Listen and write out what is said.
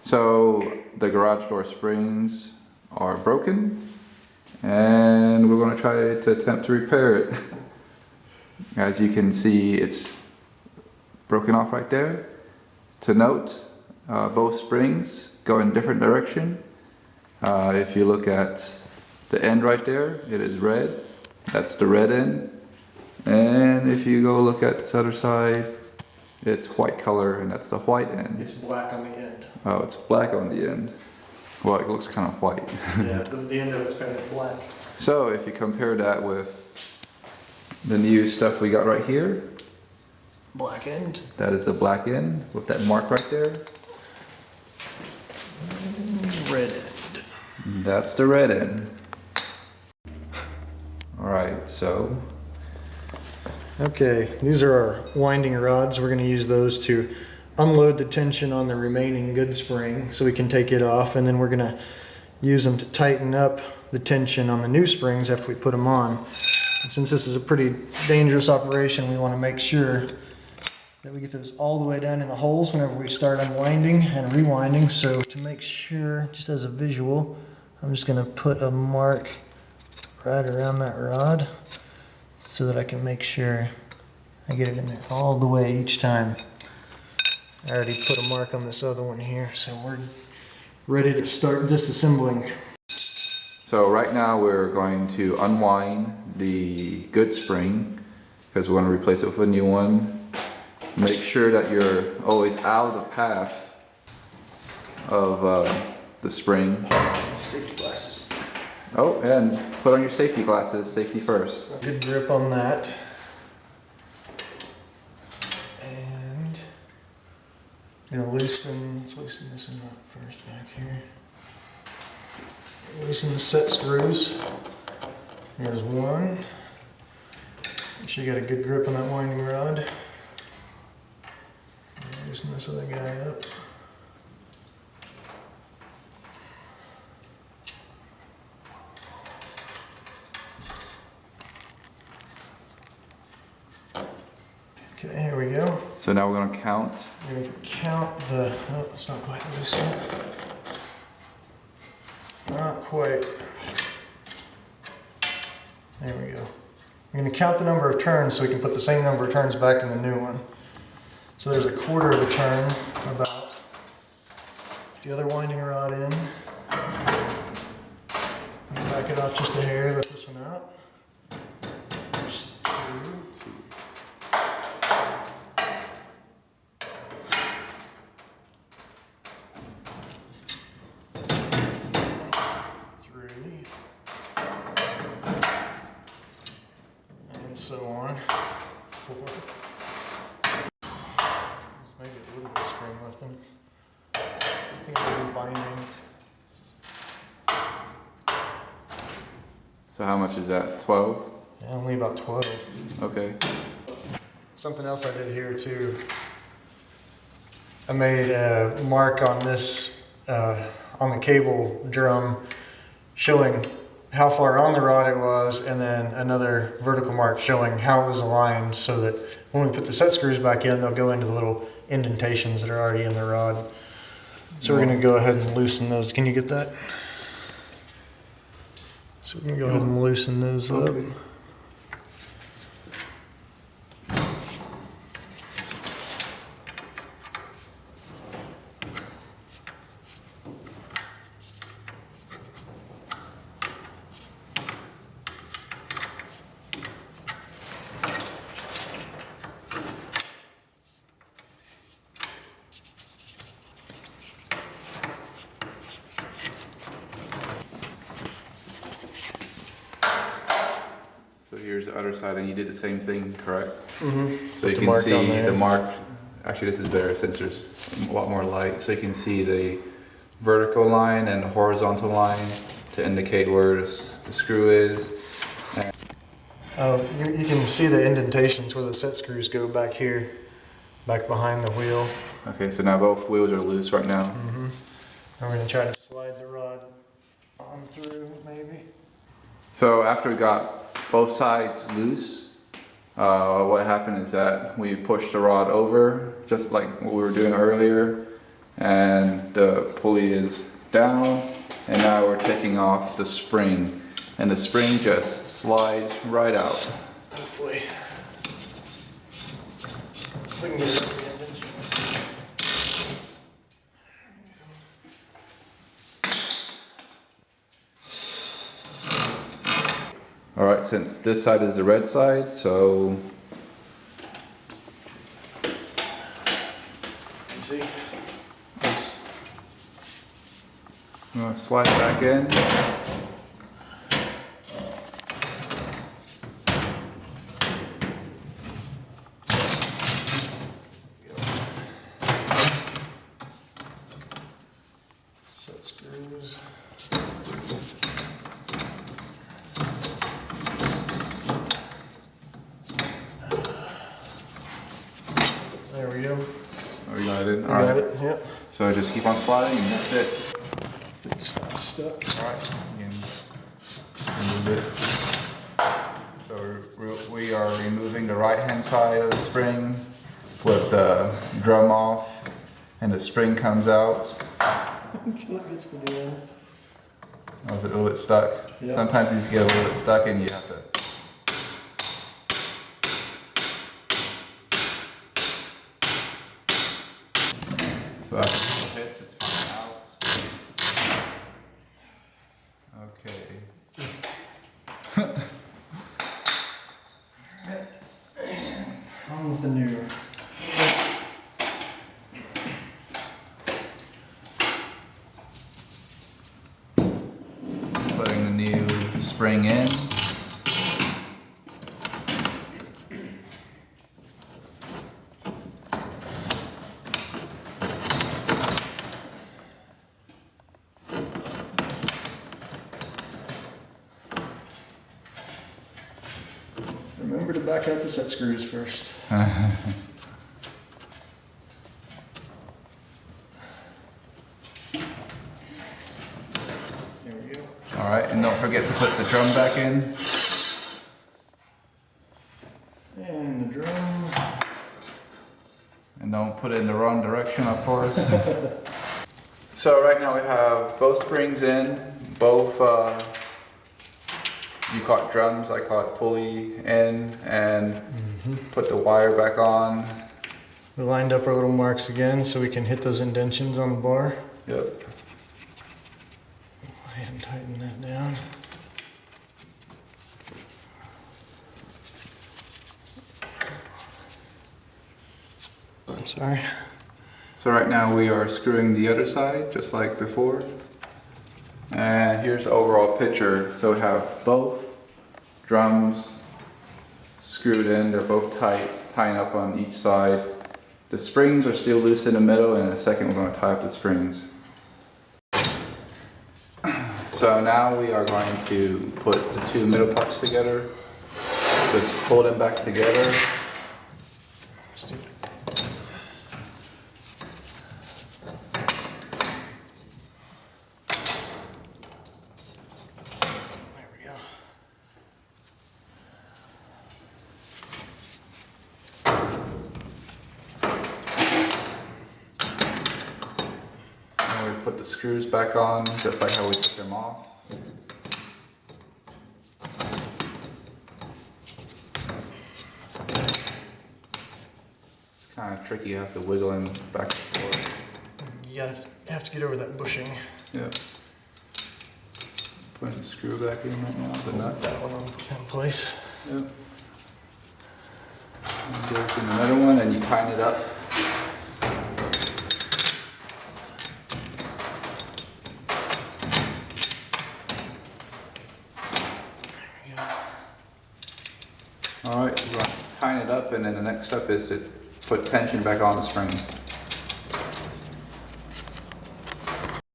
So the garage door springs are broken and we're going to try to attempt to repair it. As you can see, it's broken off right there. To note, both springs go in different direction. If you look at the end right there, it is red. That's the red end. And if you go look at this other side, it's white color and that's the white end. It's black on the end. Oh, it's black on the end. Well, it looks kind of white. Yeah, the end of it's painted black. So if you compare that with the new stuff we got right here, Black end. that is a black end with that mark right there. Red end. That's the red end. Alright, so Okay, these are our winding rods. We're going to use those to unload the tension on the remaining good spring so we can take it off, and then we're going to use them to tighten up the tension on the new springs after we put them on. And since this is a pretty dangerous operation, we want to make sure that we get those all the way down in the holes whenever we start unwinding and rewinding. So to make sure, just as a visual, I'm just going to put a mark right around that rod so that I can make sure I get it in there all the way each time. I already put a mark on this other one here, so we're ready to start disassembling. So right now we're going to unwind the good spring because we're going to replace it with a new one. Make sure that you're always out of the path of the spring. Safety glasses. Oh, and put on your safety glasses, safety first. Good grip on that. And I'm gonna let's loosen this one up first back here. Loosen the set screws. Here's one. Make sure you got a good grip on that winding rod. Loosen this other guy up. Okay, here we go. So now we're going to count. We're going to count the, oh, it's not quite loose yet. Not quite. There we go. I'm going to count the number of turns so we can put the same number of turns back in the new one. So there's a quarter of a turn, about. Put the other winding rod in. Back it off just a hair, let this one out. There's two. 3, and so on. 4. There's maybe a little bit of spring left in. I think I'll do binding. So how much is that? 12? Yeah, only about 12. Okay. Something else I did here too. I made a mark on this, on the cable drum, showing how far on the rod it was, and then another vertical mark showing how it was aligned, so that when we put the set screws back in, they'll go into the little indentations that are already in the rod. So we're going to go ahead and loosen those. Can you get that? So we can go ahead and loosen those up. So here's the other side, and you did the same thing, correct? Mm-hmm. So you can see the mark. Actually, this is better since there's a lot more light. So you can see the vertical line and the horizontal line to indicate where the screw is. And You can see the indentations where the set screws go back here, back behind the wheel. okay, so now both wheels are loose right now. Mm-hmm. We're going to try to slide the rod on through, maybe. So after we got both sides loose, what happened is that we pushed the rod over, just like what we were doing earlier, and the pulley is down, and now we're taking off the spring, and the spring just slides right out. Hopefully. If we can get it over the indentions. Alright, since this side is the red side, so You see? I'm gonna slide it back in. Set screws. There we go. Oh, you got it in? We got it, yep. So just keep on sliding and that's it. It's not stuck. Alright, you can remove it. So we are removing the right hand side of the spring with the drum off, and the spring comes out. Until it gets to the end. I was a little bit stuck. Yeah. Sometimes you get a little bit stuck and you have to. So after it hits, it's coming out. Okay. On with the new. Putting the new spring in. Remember to back out the set screws first. There we go. Alright, and don't forget to put the drum back in. And the drum. And don't put it in the wrong direction, of course. So right now we have both springs in, both, you caught drums, I caught pulley in, and put the wire back on. We lined up our little marks again so we can hit those indentions on the bar. Yep. Go ahead and tighten that down. I'm sorry. So right now we are screwing the other side, just like before. And here's the overall picture. So we have both drums screwed in, they're both tight, tying up on each side. The springs are still loose in the middle, and in a second we're going to tie up the springs. So now we are going to put the two middle parts together. Just pull them back together. Let's do it. There we go. And we put the screws back on, just like how we took them off. It's kind of tricky, you have to wiggle them back and forth. You have to get over that bushing. Yeah. Putting the screw back in right now, the nut. That one in place. Yep. And there's another one, and you tighten it up. Alright, we're going to tighten it up, and then the next step is to put tension back on the springs.